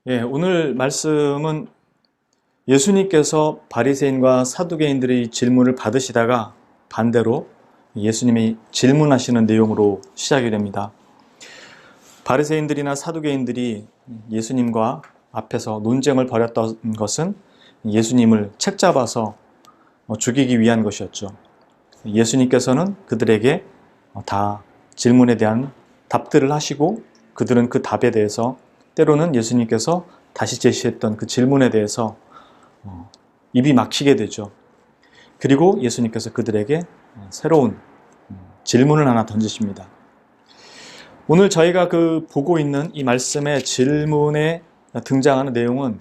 오늘 말씀은 예수님께서 바리새인과 사두개인들의 질문을 받으시다가 반대로 예수님이 질문하시는 내용으로 시작이 됩니다. 바리새인들이나 사두개인들이 예수님과 앞에서 논쟁을 벌였던 것은 예수님을 책잡아서 죽이기 위한 것이었죠. 예수님께서는 그들에게 다 질문에 대한 답들을 하시고 그들은 그 답에 대해서 때로는 예수님께서 다시 제시했던 그 질문에 대해서 입이 막히게 되죠. 그리고 예수님께서 그들에게 새로운 질문을 하나 던지십니다. 오늘 저희가 보고 있는 이 말씀의 질문에 등장하는 내용은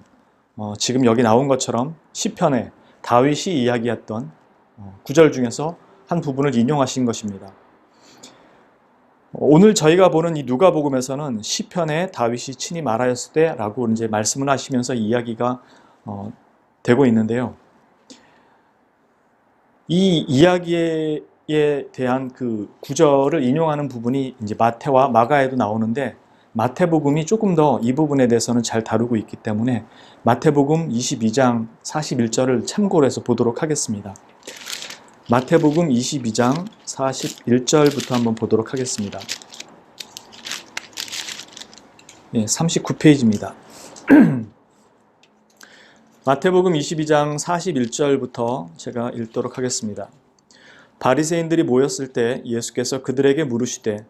지금 여기 나온 것처럼 시편에 다윗이 이야기했던 구절 중에서 한 부분을 인용하신 것입니다. 오늘 저희가 보는 이 누가복음에서는 시편에 다윗이 친히 말하였을 때라고 이제 말씀을 하시면서 이야기가 되고 있는데요. 이 이야기에 대한 그 구절을 인용하는 부분이 이제 마태와 마가에도 나오는데 마태복음이 조금 더 이 부분에 대해서는 잘 다루고 있기 때문에 마태복음 22장 41절을 참고로 해서 보도록 하겠습니다. 마태복음 22장 41절부터 한번 보도록 하겠습니다. 39페이지입니다. 마태복음 22장 41절부터 제가 읽도록 하겠습니다. 바리새인들이 모였을 때 예수께서 그들에게 물으시되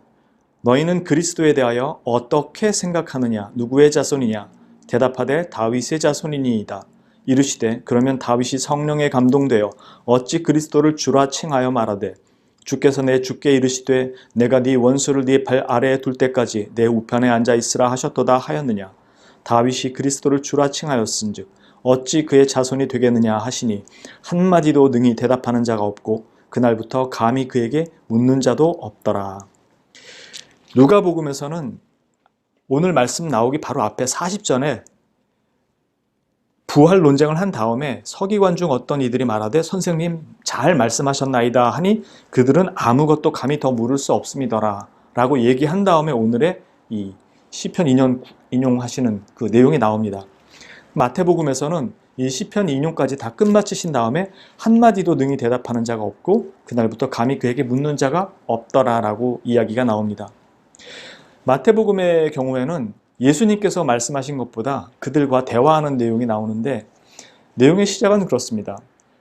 너희는 그리스도에 대하여 어떻게 생각하느냐? 누구의 자손이냐? 대답하되 다윗의 자손이니이다. 이르시되 그러면 다윗이 성령에 감동되어 어찌 그리스도를 주라 칭하여 말하되 주께서 내 주께 이르시되 내가 네 원수를 네 발 아래에 둘 때까지 내 우편에 앉아 있으라 하셨도다 하였느냐? 다윗이 그리스도를 주라 칭하였은즉 어찌 그의 자손이 되겠느냐 하시니 한마디도 능히 대답하는 자가 없고 그날부터 감히 그에게 묻는 자도 없더라. 누가복음에서는 오늘 말씀 나오기 바로 앞에 40전에 부활 논쟁을 한 다음에 서기관 중 어떤 이들이 말하되 선생님 잘 말씀하셨나이다 하니 그들은 아무것도 감히 더 물을 수 없음이더라 라고 얘기한 다음에 오늘의 이 시편 인용하시는 그 내용이 나옵니다. 마태복음에서는 이 시편 인용까지 다 끝마치신 다음에 한마디도 능히 대답하는 자가 없고 그날부터 감히 그에게 묻는 자가 없더라 라고 이야기가 나옵니다. 마태복음의 경우에는 예수님께서 말씀하신 것보다 그들과 대화하는 내용이 나오는데 내용의 시작은 그렇습니다.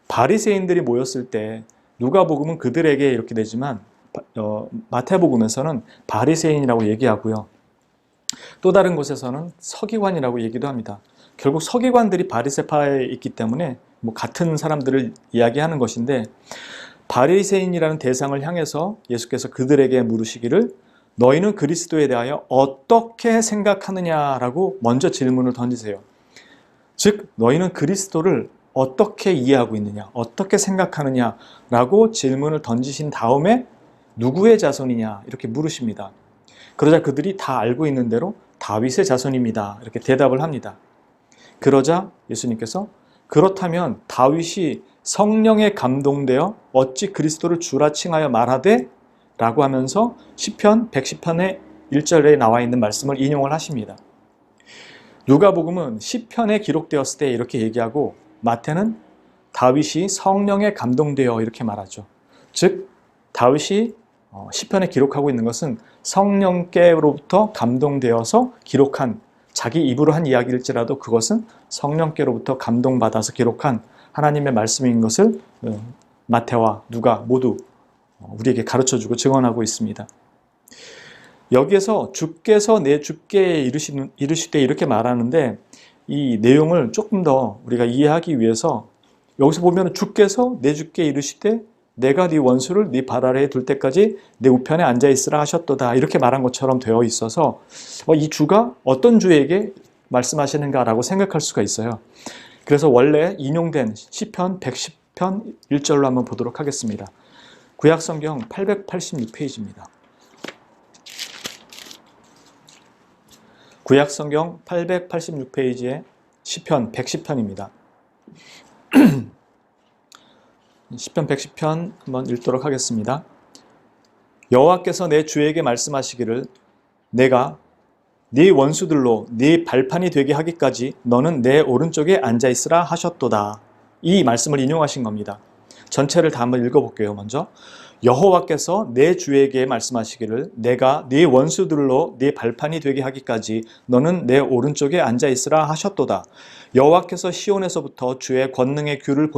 바리새인들이 모였을 때 누가복음은 그들에게 이렇게 되지만 마태복음에서는 바리새인이라고 얘기하고요. 또 다른 곳에서는 서기관이라고 얘기도 합니다. 결국 서기관들이 바리새파에 있기 때문에 같은 사람들을 이야기하는 것인데 바리새인이라는 대상을 향해서 예수께서 그들에게 물으시기를 너희는 그리스도에 대하여 어떻게 생각하느냐라고 먼저 질문을 던지세요. 즉 너희는 그리스도를 어떻게 이해하고 있느냐, 어떻게 생각하느냐라고 질문을 던지신 다음에 누구의 자손이냐 이렇게 물으십니다. 그러자 그들이 다 알고 있는 대로 다윗의 자손입니다 이렇게 대답을 합니다. 그러자 예수님께서 그렇다면 다윗이 성령에 감동되어 어찌 그리스도를 주라 칭하여 말하되 라고 하면서 시편 110편의 1절에 나와 있는 말씀을 인용을 하십니다. 누가복음은 시편에 기록되었을 때 이렇게 얘기하고 마태는 다윗이 성령에 감동되어 이렇게 말하죠. 즉 다윗이 시편에 기록하고 있는 것은 성령께로부터 감동되어서 기록한 자기 입으로 한 이야기일지라도 그것은 성령께로부터 감동받아서 기록한 하나님의 말씀인 것을 마태와 누가 모두 우리에게 가르쳐주고 증언하고 있습니다. 여기에서 주께서 내 주께 이르시되 이렇게 말하는데 이 내용을 조금 더 우리가 이해하기 위해서 여기서 보면 주께서 내 주께 이르시되 내가 네 원수를 네 발 아래에 둘 때까지 내 우편에 앉아 있으라 하셨도다 이렇게 말한 것처럼 되어 있어서 이 주가 어떤 주에게 말씀하시는가라고 생각할 수가 있어요. 그래서 원래 인용된 시편 110편 1절로 한번 보도록 하겠습니다. 구약성경 886페이지입니다. 구약성경 886페이지에 시편 110편입니다. 시편 110편 한번 읽도록 하겠습니다. 여호와께서 내 주에게 말씀하시기를 내가 네 원수들로 네 발판이 되게 하기까지 너는 내 오른쪽에 앉아 있으라 하셨도다. 이 말씀을 인용하신 겁니다. 전체를 다 한번 읽어볼게요. 먼저 여호와께서 내 주에게 말씀하시기를 내가 네 원수들로 네 발판이 되게 하기까지 너는 내 오른쪽에 앉아 있으라 하셨도다. 여호와께서 시온에서부터 주의 권능의 귤을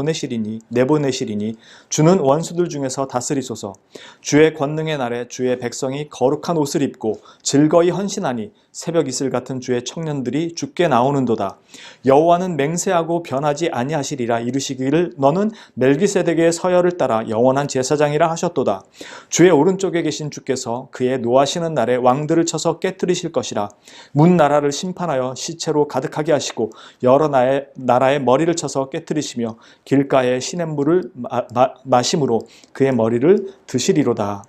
내보내시리니 주는 원수들 중에서 다스리소서. 주의 권능의 날에 주의 백성이 거룩한 옷을 입고 즐거이 헌신하니 새벽 이슬 같은 주의 청년들이 죽게 나오는도다. 여호와는 맹세하고 변하지 아니하시리라 이르시기를 너는 멜기세덱의 서열을 따라 영원한 제사장이라 하셨도다. 주의 오른쪽에 계신 주께서 그의 노하시는 날에 왕들을 쳐서 깨뜨리실 것이라. 문 나라를 심판하여 시체로 가득하게 하시고 여러 나라의 머리를 쳐서 깨뜨리시며 길가에 시냇물을 마심으로 그의 머리를 드시리로다.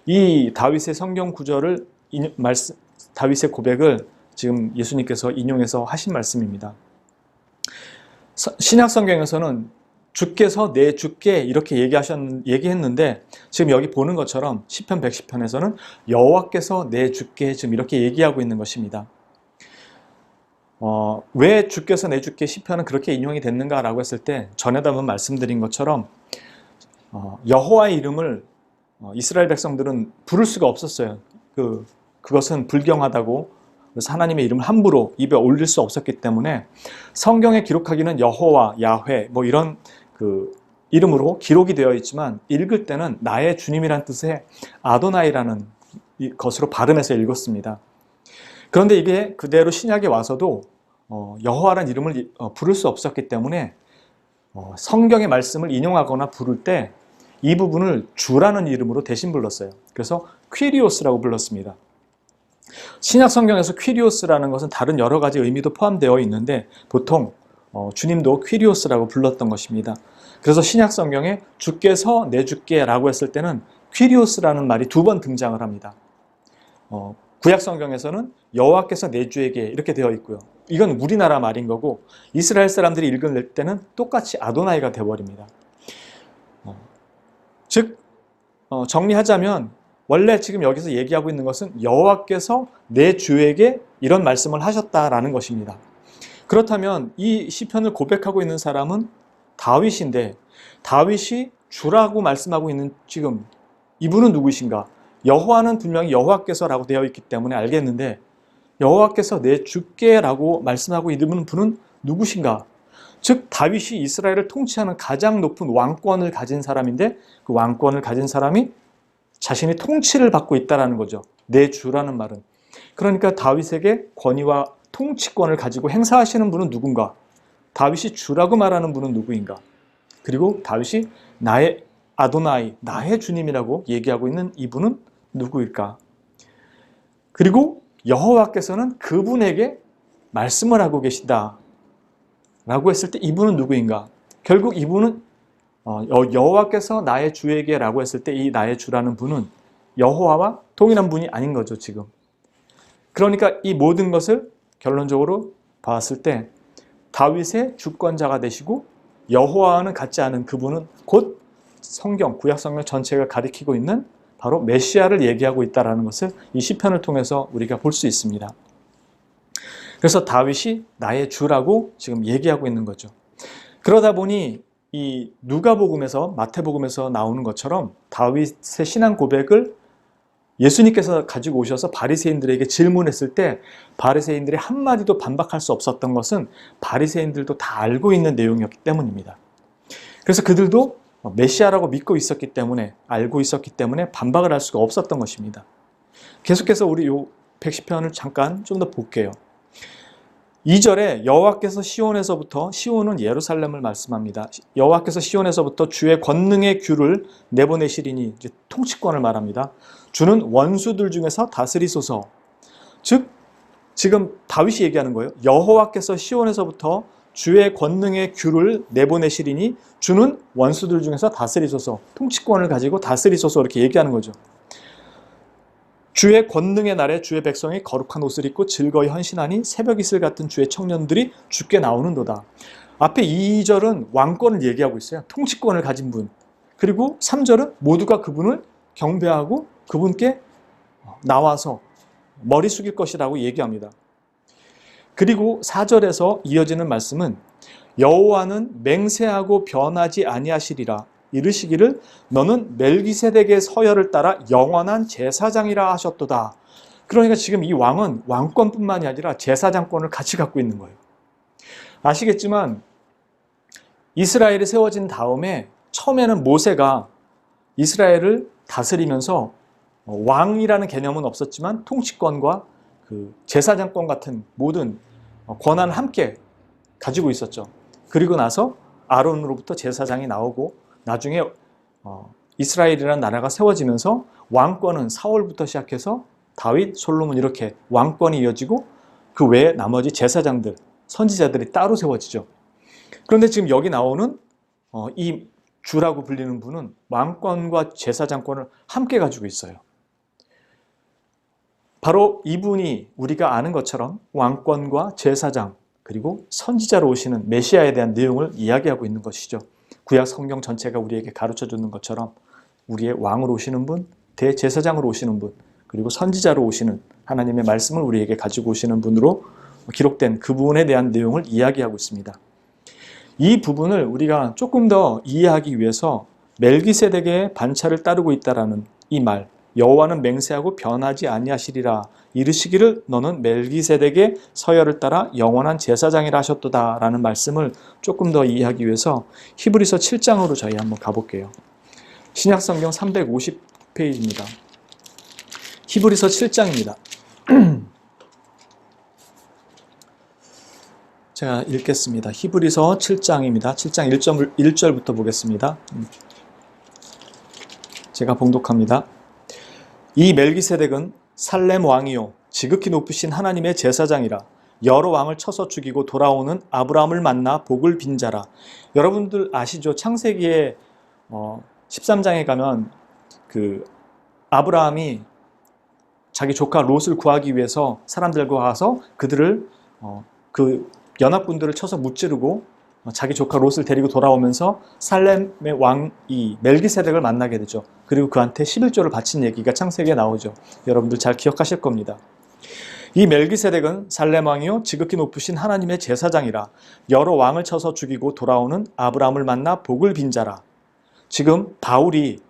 이 다윗의 성경 구절을 다윗의 고백을 지금 예수님께서 인용해서 하신 말씀입니다. 신약 성경에서는 주께서 내 주께 이렇게 얘기했는데 지금 여기 보는 것처럼 시편 110편에서는 여호와께서 내 주께 지금 이렇게 얘기하고 있는 것입니다. 왜 주께서 내 주께 시편은 그렇게 인용이 됐는가라고 했을 때 전에도 한번 말씀드린 것처럼 여호와의 이름을 이스라엘 백성들은 부를 수가 없었어요. 그것은 불경하다고, 그래서 하나님의 이름을 함부로 입에 올릴 수 없었기 때문에 성경에 기록하기는 여호와, 야훼 뭐 이런 이름으로 기록이 되어 있지만 읽을 때는 나의 주님이란 뜻의 아도나이라는 것으로 발음해서 읽었습니다. 그런데 이게 그대로 신약에 와서도 여호와라는 이름을 부를 수 없었기 때문에 성경의 말씀을 인용하거나 부를 때 이 부분을 주라는 이름으로 대신 불렀어요. 그래서 퀴리오스라고 불렀습니다. 신약 성경에서 퀴리오스라는 것은 다른 여러 가지 의미도 포함되어 있는데 보통 주님도 퀴리오스라고 불렀던 것입니다. 그래서 신약 성경에 주께서 내 주께 라고 했을 때는 퀴리오스라는 말이 2번 등장을 합니다. 구약 성경에서는 여호와께서 내 주에게 이렇게 되어 있고요. 이건 우리나라 말인 거고 이스라엘 사람들이 읽을 때는 똑같이 아도나이가 되어버립니다. 즉 정리하자면 원래 지금 여기서 얘기하고 있는 것은 여호와께서 내 주에게 이런 말씀을 하셨다라는 것입니다. 그렇다면 이 시편을 고백하고 있는 사람은 다윗인데 다윗이 주라고 말씀하고 있는 지금 이분은 누구이신가? 여호와는 분명히 여호와께서라고 되어 있기 때문에 알겠는데 여호와께서 내 주께라고 말씀하고 있는 분은 누구신가? 즉 다윗이 이스라엘을 통치하는 가장 높은 왕권을 가진 사람인데 그 왕권을 가진 사람이 자신이 통치를 받고 있다는 거죠. 내 주라는 말은. 그러니까 다윗에게 권위와 통치권을 가지고 행사하시는 분은 누군가? 다윗이 주라고 말하는 분은 누구인가? 그리고 다윗이 나의 아도나이, 나의 주님이라고 얘기하고 있는 이분은 누구일까? 그리고 여호와께서는 그분에게 말씀을 하고 계시다 라고 했을 때 이분은 누구인가? 결국 이분은 여호와께서 나의 주에게 라고 했을 때 이 나의 주라는 분은 여호와와 동일한 분이 아닌 거죠, 지금. 그러니까 이 모든 것을 결론적으로 봤을 때 다윗의 주권자가 되시고 여호와와는 같지 않은 그분은 곧 성경, 구약 성경 전체가 가리키고 있는 바로 메시아를 얘기하고 있다는 것을 이 시편을 통해서 우리가 볼 수 있습니다. 그래서 다윗이 나의 주라고 지금 얘기하고 있는 거죠. 그러다 보니 이 누가복음에서, 마태복음에서 나오는 것처럼 다윗의 신앙 고백을 예수님께서 가지고 오셔서 바리새인들에게 질문했을 때 바리새인들이 한마디도 반박할 수 없었던 것은 바리새인들도 다 알고 있는 내용이었기 때문입니다. 그래서 그들도 메시아라고 믿고 있었기 때문에, 알고 있었기 때문에 반박을 할 수가 없었던 것입니다. 계속해서 우리 요 110편을 잠깐 좀 더 볼게요. 2절에 여호와께서 시온에서부터, 시온은 예루살렘을 말씀합니다. 여호와께서 시온에서부터 주의 권능의 귤을 내보내시리니, 이제 통치권을 말합니다. 주는 원수들 중에서 다스리소서. 즉 지금 다윗이 얘기하는 거예요. 여호와께서 시온에서부터 주의 권능의 귤을 내보내시리니 주는 원수들 중에서 다스리소서. 통치권을 가지고 다스리소서 이렇게 얘기하는 거죠. 주의 권능의 날에 주의 백성이 거룩한 옷을 입고 즐거이 헌신하니 새벽 이슬 같은 주의 청년들이 죽게 나오는도다. 앞에 2절은 왕권을 얘기하고 있어요. 통치권을 가진 분. 그리고 3절은 모두가 그분을 경배하고 그분께 나와서 머리 숙일 것이라고 얘기합니다. 그리고 4절에서 이어지는 말씀은 여호와는 맹세하고 변하지 아니하시리라 이르시기를 너는 멜기세덱의 서열을 따라 영원한 제사장이라 하셨도다. 그러니까 지금 이 왕은 왕권뿐만이 아니라 제사장권을 같이 갖고 있는 거예요. 아시겠지만 이스라엘이 세워진 다음에 처음에는 모세가 이스라엘을 다스리면서 왕이라는 개념은 없었지만 통치권과 그 제사장권 같은 모든 권한을 함께 가지고 있었죠. 그리고 나서 아론으로부터 제사장이 나오고 나중에 이스라엘이라는 나라가 세워지면서 왕권은 사울부터 시작해서 다윗, 솔로몬 이렇게 왕권이 이어지고 그 외에 나머지 제사장들, 선지자들이 따로 세워지죠. 그런데 지금 여기 나오는 이 주라고 불리는 분은 왕권과 제사장권을 함께 가지고 있어요. 바로 이분이 우리가 아는 것처럼 왕권과 제사장 그리고 선지자로 오시는 메시아에 대한 내용을 이야기하고 있는 것이죠. 구약 성경 전체가 우리에게 가르쳐주는 것처럼 우리의 왕으로 오시는 분, 대제사장으로 오시는 분, 그리고 선지자로 오시는 하나님의 말씀을 우리에게 가지고 오시는 분으로 기록된 그 부분에 대한 내용을 이야기하고 있습니다. 이 부분을 우리가 조금 더 이해하기 위해서 멜기세덱의 반차를 따르고 있다라는 이 말, 여호와는 맹세하고 변하지 아니하시리라 이르시기를 너는 멜기세덱의 서열을 따라 영원한 제사장이라 하셨도다 라는 말씀을 조금 더 이해하기 위해서 히브리서 7장으로 저희 한번 가볼게요. 신약성경 350페이지입니다. 히브리서 7장입니다. 제가 읽겠습니다. 히브리서 7장입니다. 7장 1절부터 보겠습니다. 제가 봉독합니다. 이 멜기세덱은 살렘 왕이요 지극히 높으신 하나님의 제사장이라 여러 왕을 쳐서 죽이고 돌아오는 아브라함을 만나 복을 빈 자라. 여러분들 아시죠? 창세기에 13장에 가면 그 아브라함이 자기 조카 롯을 구하기 위해서 사람들과 가서 그들을 그 연합군들을 쳐서 무찌르고 자기 조카 롯을 데리고 돌아오면서 살렘의 왕이 멜기세덱을 만나게 되죠. 그리고 그한테 11조를 바친 얘기가 창세기에 나오죠. 여러분들 잘 기억하실 겁니다. 이 멜기세덱은 살렘 왕이요 지극히 높으신 하나님의 제사장이라 여러 왕을 쳐서 죽이고 돌아오는 아브라함을 만나 복을 빈 자라. 지금 바울이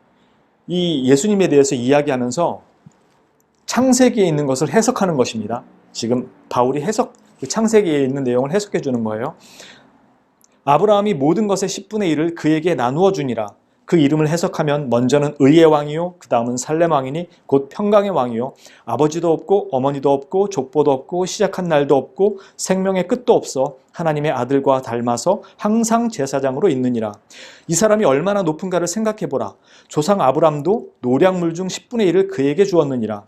이 예수님에 대해서 이야기하면서 창세기에 있는 것을 해석하는 것입니다. 지금 바울이 창세기에 있는 내용을 해석해 주는 거예요. 아브라함이 모든 것의 10분의 1을 그에게 나누어 주니라. 그 이름을 해석하면 먼저는 의의 왕이요 그 다음은 살렘 왕이니 곧 평강의 왕이요 아버지도 없고 어머니도 없고 족보도 없고 시작한 날도 없고 생명의 끝도 없어 하나님의 아들과 닮아서 항상 제사장으로 있느니라. 이 사람이 얼마나 높은가를 생각해보라. 조상 아브람도 노량물 중 10분의 1을 그에게 주었느니라.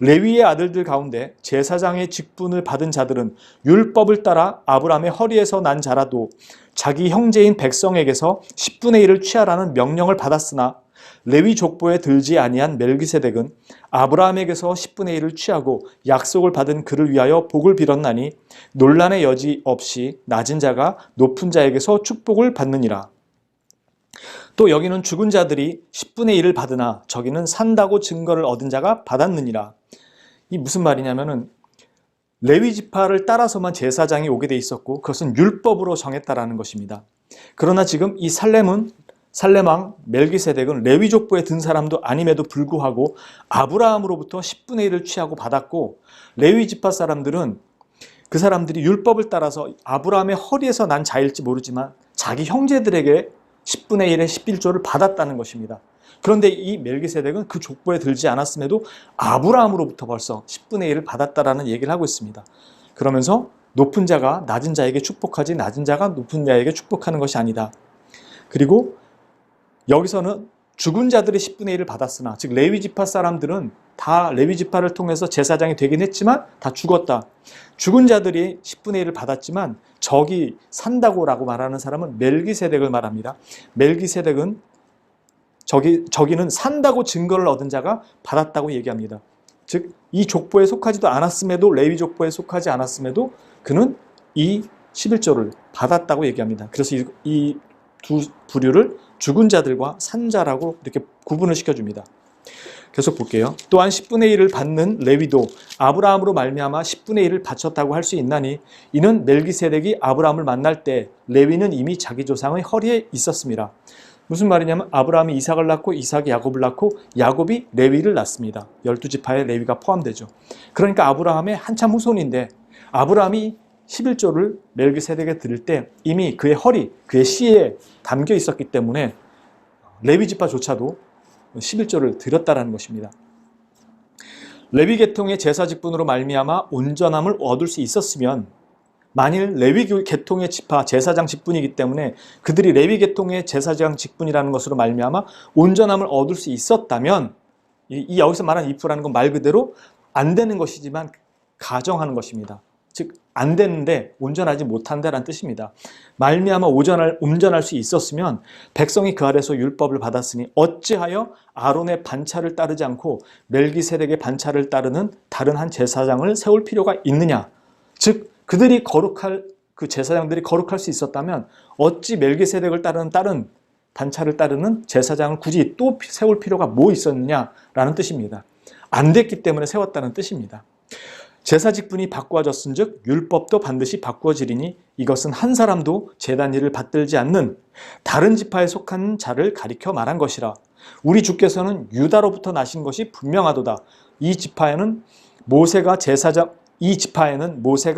레위의 아들들 가운데 제사장의 직분을 받은 자들은 율법을 따라 아브라함의 허리에서 난 자라도 자기 형제인 백성에게서 10분의 1을 취하라는 명령을 받았으나 레위 족보에 들지 아니한 멜기세덱은 아브라함에게서 10분의 1을 취하고 약속을 받은 그를 위하여 복을 빌었나니 논란의 여지 없이 낮은 자가 높은 자에게서 축복을 받느니라. 또 여기는 죽은 자들이 10분의 1을 받으나 저기는 산다고 증거를 얻은 자가 받았느니라. 이 무슨 말이냐면은 레위 지파를 따라서만 제사장이 오게 돼 있었고 그것은 율법으로 정했다라는 것입니다. 그러나 지금 이 살렘 왕 멜기세덱은 레위 족보에 든 사람도 아님에도 불구하고 아브라함으로부터 10분의 1을 취하고 받았고 레위 지파 사람들은 그 사람들이 율법을 따라서 아브라함의 허리에서 난 자일지 모르지만 자기 형제들에게 10분의 1의 11조를 받았다는 것입니다. 그런데 이 멜기세덱은 그 족보에 들지 않았음에도 아브라함으로부터 벌써 10분의 1을 받았다라는 얘기를 하고 있습니다. 그러면서 높은 자가 낮은 자에게 축복하지 낮은 자가 높은 자에게 축복하는 것이 아니다. 그리고 여기서는 죽은 자들이 10분의 1을 받았으나 즉 레위 지파 사람들은 다 레위 지파를 통해서 제사장이 되긴 했지만 다 죽었다. 죽은 자들이 10분의 1을 받았지만 저기 산다고라고 말하는 사람은 멜기세덱을 말합니다. 멜기세덱은 저기는 산다고 증거를 얻은 자가 받았다고 얘기합니다. 즉 이 족보에 속하지도 않았음에도 레위 족보에 속하지 않았음에도 그는 이 11조를 받았다고 얘기합니다. 그래서 이 두 부류를 죽은 자들과 산자라고 이렇게 구분을 시켜줍니다. 계속 볼게요. 또한 10분의 1을 받는 레위도 아브라함으로 말미암아 10분의 1을 바쳤다고 할 수 있나니 이는 멜기세덱이 아브라함을 만날 때 레위는 이미 자기 조상의 허리에 있었습니다. 무슨 말이냐면 아브라함이 이삭을 낳고 이삭이 야곱을 낳고 야곱이 레위를 낳습니다. 12지파에 레위가 포함되죠. 그러니까 아브라함의 한참 후손인데 아브라함이 11조를 멜기세덱에 드릴 때 이미 그의 허리, 그의 시에 담겨 있었기 때문에 레위 지파조차도 11조를 드렸다라는 것입니다. 레위 계통의 제사 직분으로 말미암아 온전함을 얻을 수 있었으면 만일 레위 계통의 지파 제사장 직분이기 때문에 그들이 레위 계통의 제사장 직분이라는 것으로 말미암아 온전함을 얻을 수 있었다면 이 여기서 말하는 if라는 건 말 그대로 안 되는 것이지만 가정하는 것입니다. 즉 안 되는데 온전하지 못한다라는 뜻입니다. 말미암아 온전할 수 있었으면 백성이 그 아래서 율법을 받았으니 어찌하여 아론의 반차를 따르지 않고 멜기세덱의 반차를 따르는 다른 한 제사장을 세울 필요가 있느냐. 즉 그들이 거룩할 그 제사장들이 거룩할 수 있었다면 어찌 멜기세덱을 따르는 다른 반차를 따르는 제사장을 굳이 또 세울 필요가 뭐 있었느냐라는 뜻입니다. 안 됐기 때문에 세웠다는 뜻입니다. 제사 직분이 바꾸어졌은 즉 율법도 반드시 바꾸어지리니 이것은 한 사람도 제단 일을 받들지 않는 다른 지파에 속한 자를 가리켜 말한 것이라. 우리 주께서는 유다로부터 나신 것이 분명하도다. 이 지파에는 모세가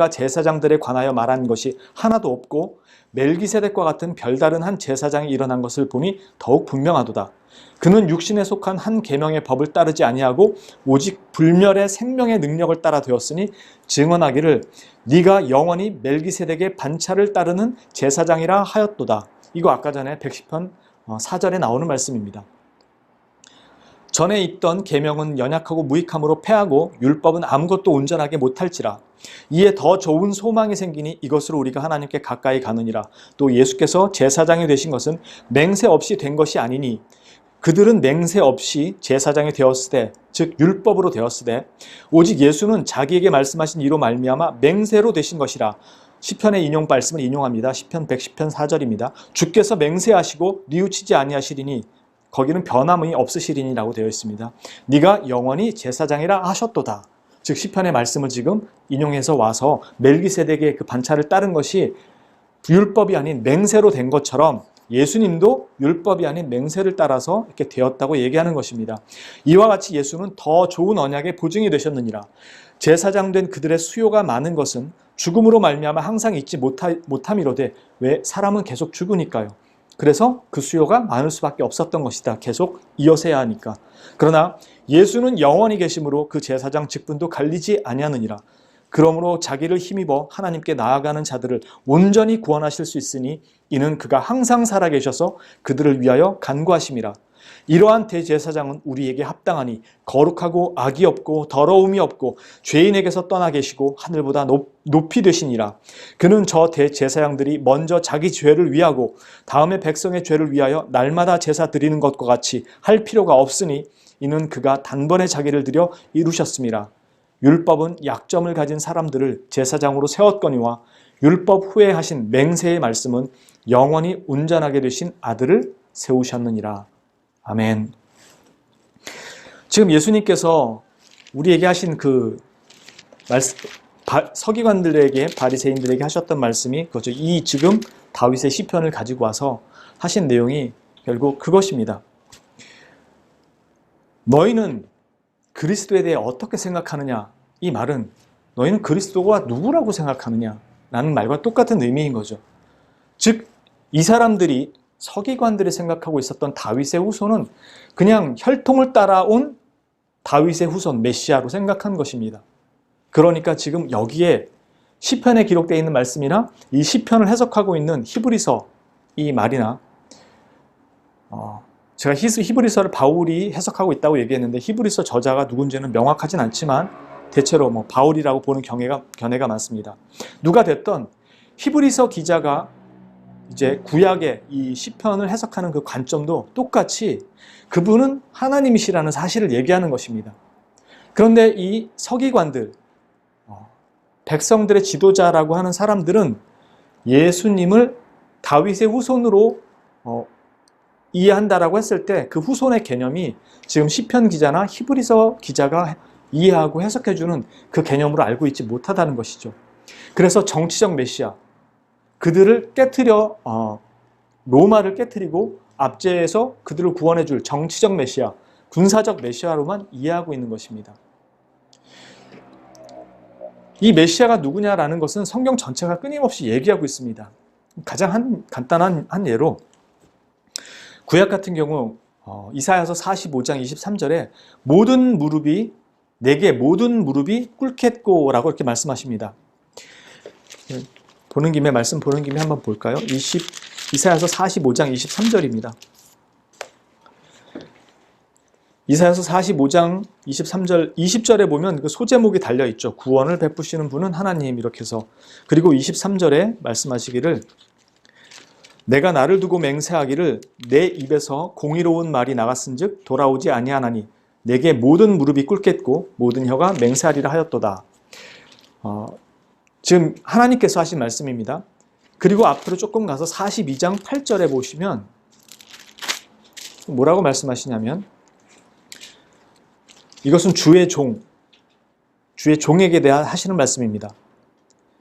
제사장들에 관하여 말한 것이 하나도 없고 멜기세덱과 같은 별다른 한 제사장이 일어난 것을 보니 더욱 분명하도다. 그는 육신에 속한 한 계명의 법을 따르지 아니하고 오직 불멸의 생명의 능력을 따라 되었으니 증언하기를 네가 영원히 멜기세덱의 반차를 따르는 제사장이라 하였도다. 이거 아까 전에 110편 4절에 나오는 말씀입니다. 전에 있던 계명은 연약하고 무익함으로 패하고 율법은 아무것도 온전하게 못할지라. 이에 더 좋은 소망이 생기니 이것으로 우리가 하나님께 가까이 가느니라. 또 예수께서 제사장이 되신 것은 맹세 없이 된 것이 아니니 그들은 맹세 없이 제사장이 되었으되 즉 율법으로 되었으되 오직 예수는 자기에게 말씀하신 이로 말미암아 맹세로 되신 것이라. 시편의 인용 말씀을 인용합니다. 시편 110편 4절입니다. 주께서 맹세하시고 뉘우치지 아니하시리니 거기는 변함이 없으시리니라고 되어 있습니다. 네가 영원히 제사장이라 하셨도다. 즉 시편의 말씀을 지금 인용해서 와서 멜기세덱의 그 반차를 따른 것이 율법이 아닌 맹세로 된 것처럼 예수님도 율법이 아닌 맹세를 따라서 이렇게 되었다고 얘기하는 것입니다. 이와 같이 예수는 더 좋은 언약의 보증이 되셨느니라. 제사장 된 그들의 수요가 많은 것은 죽음으로 말미암아 항상 잊지 못함이로되 왜 사람은 계속 죽으니까요. 그래서 그 수요가 많을 수밖에 없었던 것이다. 계속 이어서야 하니까. 그러나 예수는 영원히 계심으로 그 제사장 직분도 갈리지 아니하느니라. 그러므로 자기를 힘입어 하나님께 나아가는 자들을 온전히 구원하실 수 있으니 이는 그가 항상 살아계셔서 그들을 위하여 간구하심이라. 이러한 대제사장은 우리에게 합당하니 거룩하고 악이 없고 더러움이 없고 죄인에게서 떠나 계시고 하늘보다 높이 되시니라. 그는 저 대제사장들이 먼저 자기 죄를 위하고 다음에 백성의 죄를 위하여 날마다 제사 드리는 것과 같이 할 필요가 없으니 이는 그가 단번에 자기를 드려 이루셨음이라. 율법은 약점을 가진 사람들을 제사장으로 세웠거니와 율법 후에 하신 맹세의 말씀은 영원히 온전하게 되신 아들을 세우셨느니라. 아멘. 지금 예수님께서 우리에게 하신 그 말씀, 서기관들에게 바리새인들에게 하셨던 말씀이 그거죠. 이 지금 다윗의 시편을 가지고 와서 하신 내용이 결국 그것입니다. 너희는 그리스도에 대해 어떻게 생각하느냐? 이 말은 너희는 그리스도가 누구라고 생각하느냐? 라는 말과 똑같은 의미인 거죠. 즉, 이 사람들이 서기관들이 생각하고 있었던 다윗의 후손은 그냥 혈통을 따라온 다윗의 후손 메시아로 생각한 것입니다. 그러니까 지금 여기에 시편에 기록되어 있는 말씀이나 이 시편을 해석하고 있는 히브리서 이 말이나 제가 히브리서를 바울이 해석하고 있다고 얘기했는데 히브리서 저자가 누군지는 명확하진 않지만 대체로 바울이라고 보는 견해가 많습니다. 누가 됐던 히브리서 기자가 이제 구약의 이 시편을 해석하는 그 관점도 똑같이 그분은 하나님이시라는 사실을 얘기하는 것입니다. 그런데 이 서기관들, 백성들의 지도자라고 하는 사람들은 예수님을 다윗의 후손으로 이해한다라고 했을 때 그 후손의 개념이 지금 시편 기자나 히브리서 기자가 이해하고 해석해주는 그 개념으로 알고 있지 못하다는 것이죠. 그래서 정치적 메시아, 그들을 깨트려 로마를 깨트리고 압제해서 그들을 구원해줄 정치적 메시아, 군사적 메시아로만 이해하고 있는 것입니다. 이 메시아가 누구냐라는 것은 성경 전체가 끊임없이 얘기하고 있습니다. 가장 간단한 예로 구약 같은 경우 이사야서 45장 23절에 내게 모든 무릎이 꿇겠고 라고 이렇게 말씀하십니다. 말씀 보는 김에 한번 볼까요? 이사야서 45장 23절입니다. 이사야서 45장 23절, 20절에 보면 그 소제목이 달려있죠. 구원을 베푸시는 분은 하나님, 이렇게 해서. 그리고 23절에 말씀하시기를 내가 나를 두고 맹세하기를 내 입에서 공의로운 말이 나갔은즉 돌아오지 아니하나니 내게 모든 무릎이 꿇겠고 모든 혀가 맹세하리라 하였도다. 지금 하나님께서 하신 말씀입니다. 그리고 앞으로 조금 가서 42장 8절에 보시면 뭐라고 말씀하시냐면 이것은 주의 종에게 대한 하시는 말씀입니다.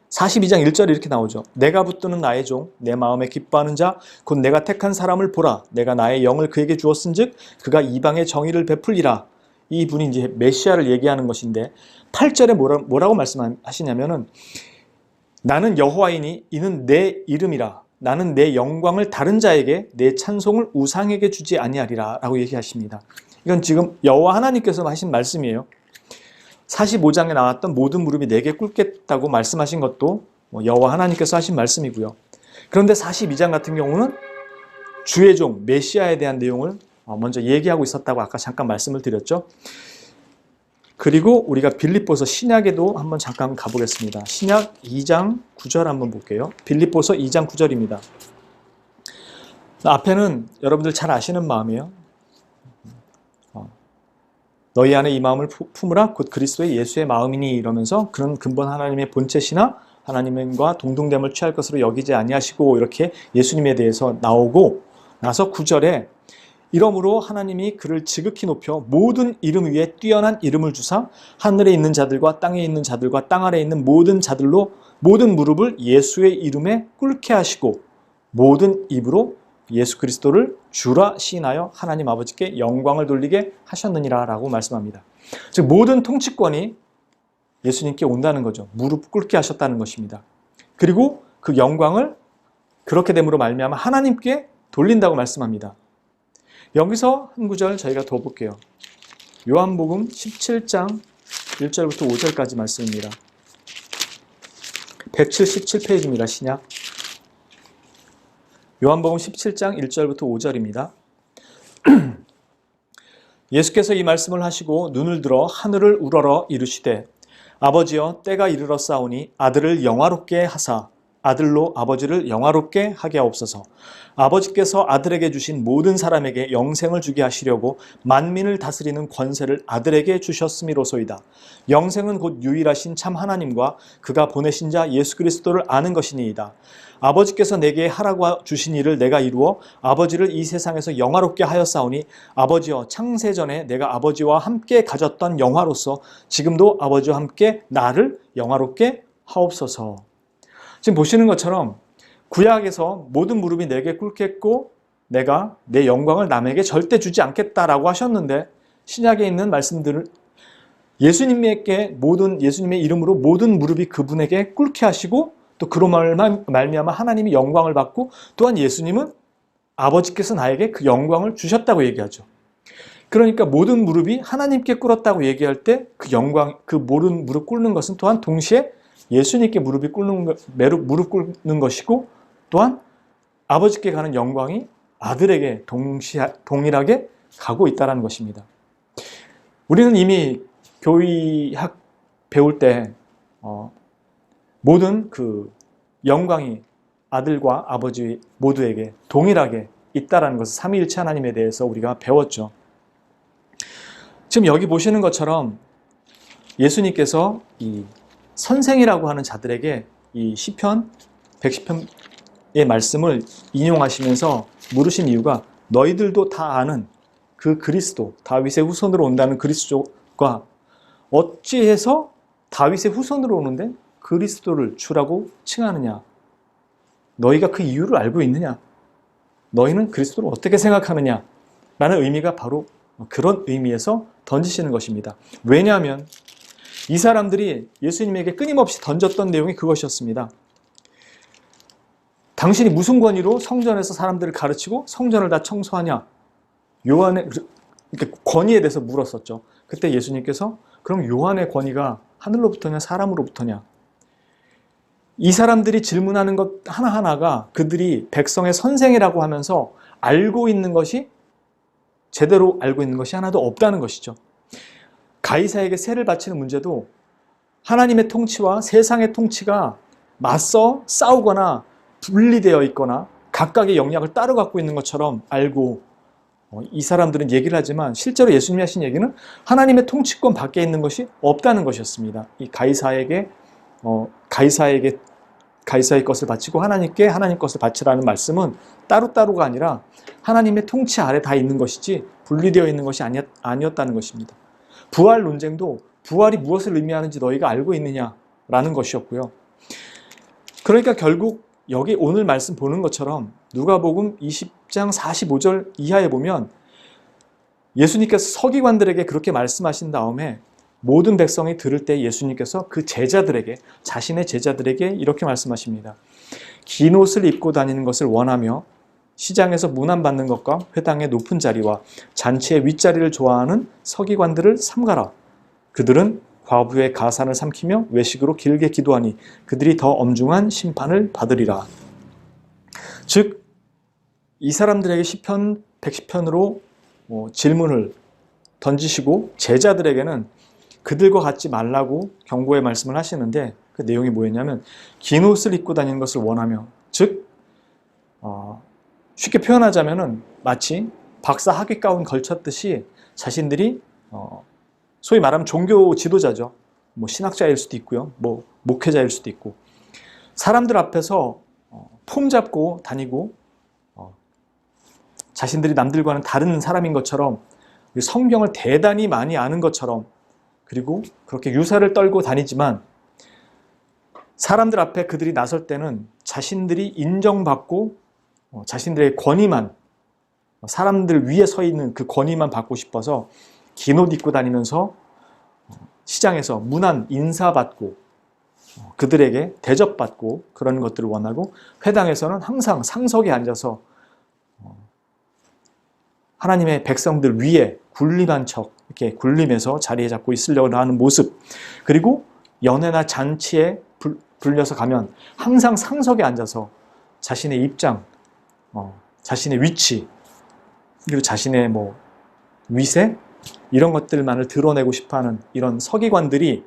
42장 1절에 이렇게 나오죠. 내가 붙드는 나의 종, 내 마음에 기뻐하는 자, 곧 내가 택한 사람을 보라. 내가 나의 영을 그에게 주었은즉 그가 이방의 정의를 베풀리라. 이 분이 이제 메시아를 얘기하는 것인데 8절에 뭐라고 말씀하시냐면은 나는 여호와이니 이는 내 이름이라. 나는 내 영광을 다른 자에게 내 찬송을 우상에게 주지 아니하리라 라고 얘기하십니다. 이건 지금 여호와 하나님께서 하신 말씀이에요. 45장에 나왔던 모든 무릎이 내게 꿇겠다고 말씀하신 것도 여호와 하나님께서 하신 말씀이고요. 그런데 42장 같은 경우는 주의 종 메시아에 대한 내용을 먼저 얘기하고 있었다고 아까 잠깐 말씀을 드렸죠. 그리고 우리가 빌립보서 신약에도 한번 잠깐 가보겠습니다. 신약 2장 9절 한번 볼게요. 빌립보서 2장 9절입니다. 앞에는 여러분들 잘 아시는 마음이에요. 너희 안에 이 마음을 품으라 곧 그리스도의 예수의 마음이니 이러면서 그런 근본 하나님의 본체시나 하나님과 동등됨을 취할 것으로 여기지 아니하시고 이렇게 예수님에 대해서 나오고 나서 9절에 이러므로 하나님이 그를 지극히 높여 모든 이름 위에 뛰어난 이름을 주사 하늘에 있는 자들과 땅에 있는 자들과 땅 아래에 있는 모든 자들로 모든 무릎을 예수의 이름에 꿇게 하시고 모든 입으로 예수 그리스도를 주라 시인하여 하나님 아버지께 영광을 돌리게 하셨느니라 라고 말씀합니다. 즉 모든 통치권이 예수님께 온다는 거죠. 무릎 꿇게 하셨다는 것입니다. 그리고 그 영광을 그렇게 됨으로 말미암아 하나님께 돌린다고 말씀합니다. 여기서 한 구절 저희가 더 볼게요. 요한복음 17장 1절부터 5절까지 말씀입니다. 177페이지입니다. 신약. 요한복음 17장 1절부터 5절입니다. 예수께서 이 말씀을 하시고 눈을 들어 하늘을 우러러 이르시되 아버지여 때가 이르렀사오니 아들을 영화롭게 하사 아들로 아버지를 영화롭게 하게 하옵소서. 아버지께서 아들에게 주신 모든 사람에게 영생을 주게 하시려고 만민을 다스리는 권세를 아들에게 주셨음이로소이다. 영생은 곧 유일하신 참 하나님과 그가 보내신 자 예수 그리스도를 아는 것이니이다. 아버지께서 내게 하라고 주신 일을 내가 이루어 아버지를 이 세상에서 영화롭게 하였사오니 아버지여 창세전에 내가 아버지와 함께 가졌던 영화로서 지금도 아버지와 함께 나를 영화롭게 하옵소서. 지금 보시는 것처럼 구약에서 모든 무릎이 내게 꿇겠고 내가 내 영광을 남에게 절대 주지 않겠다라고 하셨는데 신약에 있는 말씀들을 예수님의 이름으로 모든 무릎이 그분에게 꿇게 하시고 또 그로 말미암아 하나님이 영광을 받고 또한 예수님은 아버지께서 나에게 그 영광을 주셨다고 얘기하죠. 그러니까 모든 무릎이 하나님께 꿇었다고 얘기할 때 그 영광, 그 모든 무릎 꿇는 것은 또한 동시에 예수님께 무릎 꿇는 것이고 또한 아버지께 가는 영광이 아들에게 동일하게 가고 있다는 것입니다. 우리는 이미 교의학 배울 때 모든 그 영광이 아들과 아버지 모두에게 동일하게 있다는 것을 삼위일체 하나님에 대해서 우리가 배웠죠. 지금 여기 보시는 것처럼 예수님께서 이 선생이라고 하는 자들에게 이 시편 110편의 말씀을 인용하시면서 물으신 이유가 너희들도 다 아는 그 그리스도, 다윗의 후손으로 온다는 그리스도가 어찌해서 다윗의 후손으로 오는데 그리스도를 주라고 칭하느냐? 너희가 그 이유를 알고 있느냐? 너희는 그리스도를 어떻게 생각하느냐? 라는 의미가 바로 그런 의미에서 던지시는 것입니다. 왜냐하면 이 사람들이 예수님에게 끊임없이 던졌던 내용이 그것이었습니다. 당신이 무슨 권위로 성전에서 사람들을 가르치고 성전을 다 청소하냐? 요한의 권위에 대해서 물었었죠. 그때 예수님께서 그럼 요한의 권위가 하늘로부터냐 사람으로부터냐? 이 사람들이 질문하는 것 하나하나가 그들이 백성의 선생이라고 하면서 알고 있는 것이 제대로 알고 있는 것이 하나도 없다는 것이죠. 가이사에게 세를 바치는 문제도 하나님의 통치와 세상의 통치가 맞서 싸우거나 분리되어 있거나 각각의 영역을 따로 갖고 있는 것처럼 알고 이 사람들은 얘기를 하지만 실제로 예수님이 하신 얘기는 하나님의 통치권 밖에 있는 것이 없다는 것이었습니다. 이 가이사의 것을 바치고 하나님께 하나님 것을 바치라는 말씀은 따로따로가 아니라 하나님의 통치 아래 다 있는 것이지 분리되어 있는 것이 아니었다는 것입니다. 부활 논쟁도 부활이 무엇을 의미하는지 너희가 알고 있느냐라는 것이었고요. 그러니까 결국 여기 오늘 말씀 보는 것처럼 누가복음 20장 45절 이하에 보면 예수님께서 서기관들에게 그렇게 말씀하신 다음에 모든 백성이 들을 때 예수님께서 그 제자들에게, 자신의 제자들에게 이렇게 말씀하십니다. 긴 옷을 입고 다니는 것을 원하며 시장에서 문안받는 것과 회당의 높은 자리와 잔치의 윗자리를 좋아하는 서기관들을 삼가라. 그들은 과부의 가산을 삼키며 외식으로 길게 기도하니 그들이 더 엄중한 심판을 받으리라. 즉, 이 사람들에게 시편 110편으로 질문을 던지시고 제자들에게는 그들과 같지 말라고 경고의 말씀을 하시는데 그 내용이 뭐였냐면 긴 옷을 입고 다니는 것을 원하며, 즉 쉽게 표현하자면은 마치 박사 학위 가운 걸쳤듯이 자신들이 소위 말하면 종교 지도자죠. 뭐 신학자일 수도 있고요. 뭐 목회자일 수도 있고 사람들 앞에서 폼 잡고 다니고 자신들이 남들과는 다른 사람인 것처럼 성경을 대단히 많이 아는 것처럼 그리고 그렇게 유사를 떨고 다니지만 사람들 앞에 그들이 나설 때는 자신들이 인정받고 자신들의 권위만, 사람들 위에 서 있는 그 권위만 받고 싶어서 긴 옷 입고 다니면서 시장에서 문안 인사받고 그들에게 대접받고 그런 것들을 원하고 회당에서는 항상 상석에 앉아서 하나님의 백성들 위에 군림한 척 이렇게 군림해서 자리에 잡고 있으려고 하는 모습, 그리고 연회나 잔치에 불려서 가면 항상 상석에 앉아서 자신의 입장, 자신의 위치, 그리고 자신의 위세 이런 것들만을 드러내고 싶어하는 이런 서기관들이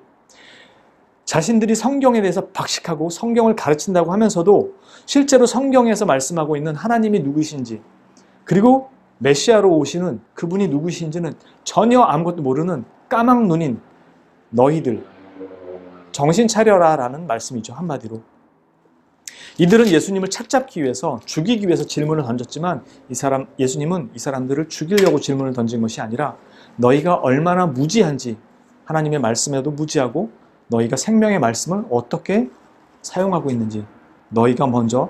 자신들이 성경에 대해서 박식하고 성경을 가르친다고 하면서도 실제로 성경에서 말씀하고 있는 하나님이 누구신지 그리고 메시아로 오시는 그분이 누구신지는 전혀 아무것도 모르는 까막눈인 너희들 정신 차려라 라는 말씀이죠. 한마디로 이들은 예수님을 착잡기 위해서, 죽이기 위해서 질문을 던졌지만 예수님은 이 사람들을 죽이려고 질문을 던진 것이 아니라 너희가 얼마나 무지한지, 하나님의 말씀에도 무지하고 너희가 생명의 말씀을 어떻게 사용하고 있는지 너희가 먼저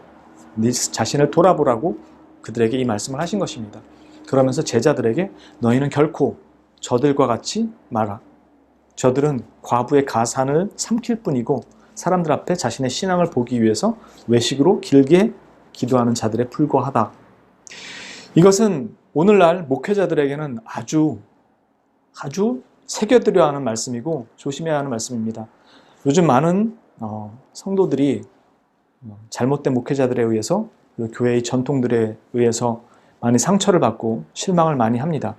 네 자신을 돌아보라고 그들에게 이 말씀을 하신 것입니다. 그러면서 제자들에게 너희는 결코 저들과 같이 마라. 저들은 과부의 가산을 삼킬 뿐이고 사람들 앞에 자신의 신앙을 보기 위해서 외식으로 길게 기도하는 자들에 불과하다. 이것은 오늘날 목회자들에게는 아주 새겨들여야 하는 말씀이고 조심해야 하는 말씀입니다. 요즘 많은 성도들이 잘못된 목회자들에 의해서 교회의 전통들에 의해서 많이 상처를 받고 실망을 많이 합니다.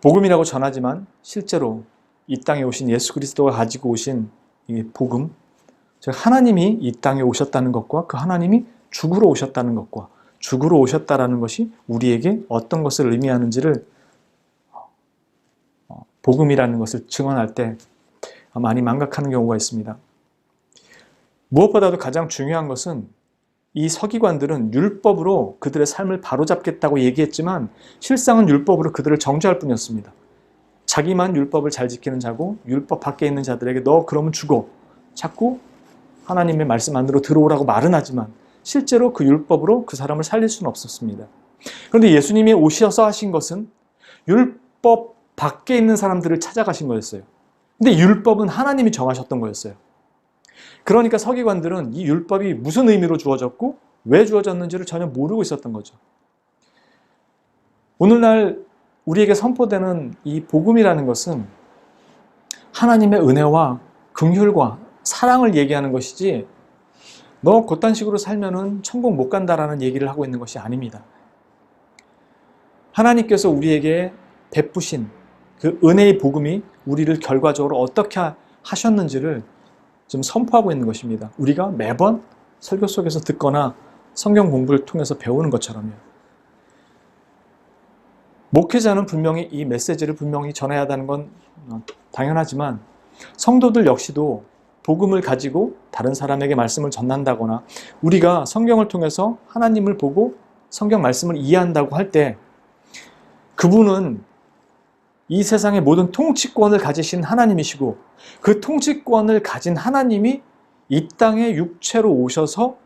복음이라고 전하지만 실제로 이 땅에 오신 예수 그리스도가 가지고 오신 이 복음, 즉 하나님이 이 땅에 오셨다는 것과 그 하나님이 죽으러 오셨다는 것과 죽으러 오셨다라는 것이 우리에게 어떤 것을 의미하는지를 복음이라는 것을 증언할 때 많이 망각하는 경우가 있습니다. 무엇보다도 가장 중요한 것은 이 서기관들은 율법으로 그들의 삶을 바로잡겠다고 얘기했지만 실상은 율법으로 그들을 정죄할 뿐이었습니다. 자기만 율법을 잘 지키는 자고 율법 밖에 있는 자들에게 너 그러면 죽어. 자꾸 하나님의 말씀 안으로 들어오라고 말은 하지만 실제로 그 율법으로 그 사람을 살릴 수는 없었습니다. 그런데 예수님이 오셔서 하신 것은 율법 밖에 있는 사람들을 찾아가신 거였어요. 근데 율법은 하나님이 정하셨던 거였어요. 그러니까 서기관들은 이 율법이 무슨 의미로 주어졌고 왜 주어졌는지를 전혀 모르고 있었던 거죠. 오늘날 우리에게 선포되는 이 복음이라는 것은 하나님의 은혜와 긍휼과 사랑을 얘기하는 것이지 너 그딴 식으로 살면은 천국 못 간다라는 얘기를 하고 있는 것이 아닙니다. 하나님께서 우리에게 베푸신 그 은혜의 복음이 우리를 결과적으로 어떻게 하셨는지를 지금 선포하고 있는 것입니다. 우리가 매번 설교 속에서 듣거나 성경 공부를 통해서 배우는 것처럼요. 목회자는 분명히 이 메시지를 분명히 전해야 한다는 건 당연하지만 성도들 역시도 복음을 가지고 다른 사람에게 말씀을 전한다거나 우리가 성경을 통해서 하나님을 보고 성경 말씀을 이해한다고 할 때 그분은 이 세상의 모든 통치권을 가지신 하나님이시고 그 통치권을 가진 하나님이 이 땅에 육체로 오셔서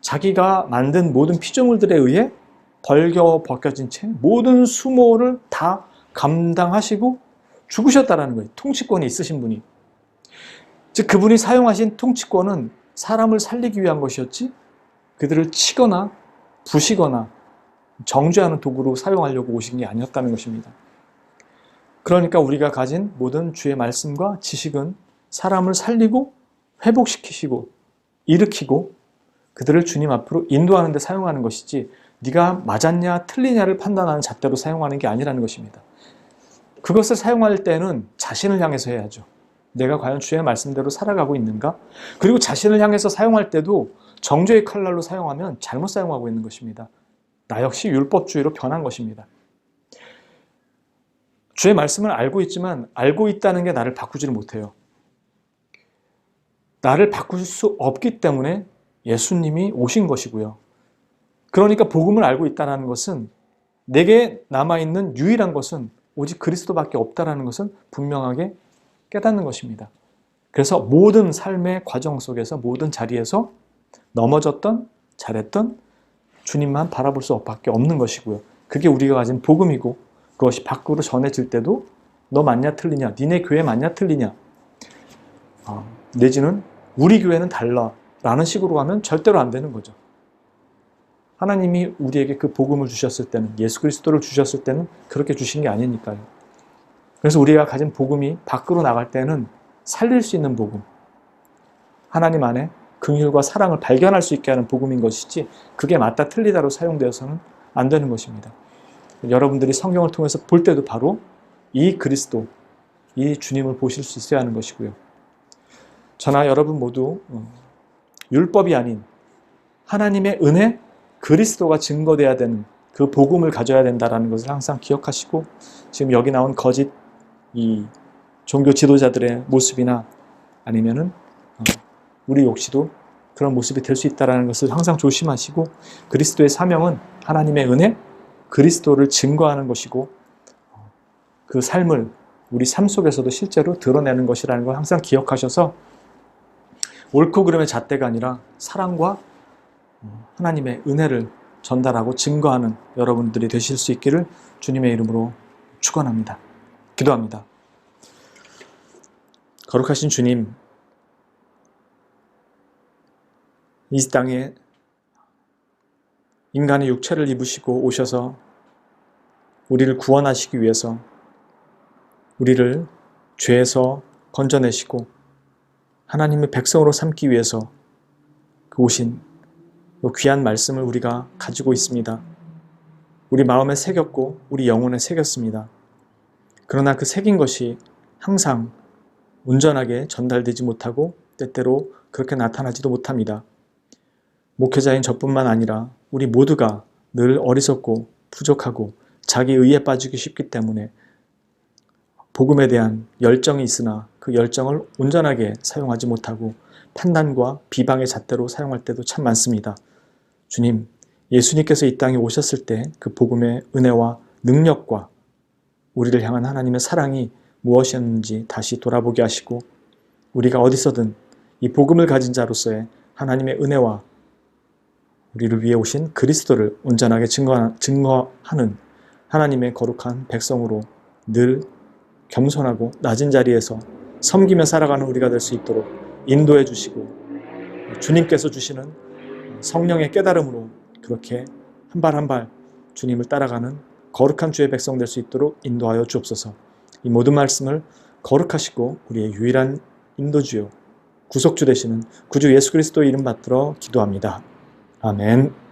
자기가 만든 모든 피조물들에 의해 벗겨진 채 모든 수모를 다 감당하시고 죽으셨다는 거예요. 통치권이 있으신 분이. 즉 그분이 사용하신 통치권은 사람을 살리기 위한 것이었지 그들을 치거나 부시거나 정죄하는 도구로 사용하려고 오신 게 아니었다는 것입니다. 그러니까 우리가 가진 모든 주의 말씀과 지식은 사람을 살리고 회복시키시고 일으키고 그들을 주님 앞으로 인도하는 데 사용하는 것이지 네가 맞았냐 틀리냐를 판단하는 잣대로 사용하는 게 아니라는 것입니다. 그것을 사용할 때는 자신을 향해서 해야죠. 내가 과연 주의 말씀대로 살아가고 있는가? 그리고 자신을 향해서 사용할 때도 정죄의 칼날로 사용하면 잘못 사용하고 있는 것입니다. 나 역시 율법주의로 변한 것입니다. 주의 말씀을 알고 있지만 알고 있다는 게 나를 바꾸지를 못해요. 나를 바꿀 수 없기 때문에 예수님이 오신 것이고요. 그러니까 복음을 알고 있다는 것은 내게 남아있는 유일한 것은 오직 그리스도밖에 없다는 것은 분명하게 깨닫는 것입니다. 그래서 모든 삶의 과정 속에서 모든 자리에서 넘어졌던 잘했던 주님만 바라볼 수밖에 없는 것이고요. 그게 우리가 가진 복음이고 그것이 밖으로 전해질 때도 너 맞냐 틀리냐 니네 교회 맞냐 틀리냐 내지는 우리 교회는 달라 라는 식으로 가면 절대로 안 되는 거죠. 하나님이 우리에게 그 복음을 주셨을 때는 예수 그리스도를 주셨을 때는 그렇게 주신 게 아니니까요. 그래서 우리가 가진 복음이 밖으로 나갈 때는 살릴 수 있는 복음 하나님 안에 긍휼과 사랑을 발견할 수 있게 하는 복음인 것이지 그게 맞다 틀리다로 사용되어서는 안 되는 것입니다. 여러분들이 성경을 통해서 볼 때도 바로 이 그리스도, 이 주님을 보실 수 있어야 하는 것이고요. 저나 여러분 모두 율법이 아닌 하나님의 은혜, 그리스도가 증거돼야 되는 그 복음을 가져야 된다는 것을 항상 기억하시고 지금 여기 나온 거짓 이 종교 지도자들의 모습이나 아니면은 우리 역시도 그런 모습이 될 수 있다는 것을 항상 조심하시고 그리스도의 사명은 하나님의 은혜, 그리스도를 증거하는 것이고 그 삶을 우리 삶 속에서도 실제로 드러내는 것이라는 걸 항상 기억하셔서 옳고 그름의 잣대가 아니라 사랑과 하나님의 은혜를 전달하고 증거하는 여러분들이 되실 수 있기를 주님의 이름으로 축원합니다. 기도합니다. 거룩하신 주님, 이 땅에 인간의 육체를 입으시고 오셔서 우리를 구원하시기 위해서 우리를 죄에서 건져내시고 하나님의 백성으로 삼기 위해서 그 오신 귀한 말씀을 우리가 가지고 있습니다. 우리 마음에 새겼고 우리 영혼에 새겼습니다. 그러나 그 새긴 것이 항상 온전하게 전달되지 못하고 때때로 그렇게 나타나지도 못합니다. 목회자인 저뿐만 아니라 우리 모두가 늘 어리석고 부족하고 자기 의에 빠지기 쉽기 때문에 복음에 대한 열정이 있으나 그 열정을 온전하게 사용하지 못하고 판단과 비방의 잣대로 사용할 때도 참 많습니다. 주님, 예수님께서 이 땅에 오셨을 때 그 복음의 은혜와 능력과 우리를 향한 하나님의 사랑이 무엇이었는지 다시 돌아보게 하시고 우리가 어디서든 이 복음을 가진 자로서의 하나님의 은혜와 우리를 위해 오신 그리스도를 온전하게 증거하는 하나님의 거룩한 백성으로 늘 겸손하고 낮은 자리에서 섬기며 살아가는 우리가 될 수 있도록 인도해 주시고 주님께서 주시는 성령의 깨달음으로 그렇게 한 발 한 발 주님을 따라가는 거룩한 주의 백성 될 수 있도록 인도하여 주옵소서. 이 모든 말씀을 거룩하시고 우리의 유일한 인도주요 구속주 되시는 구주 예수 그리스도의 이름 받들어 기도합니다. 아멘.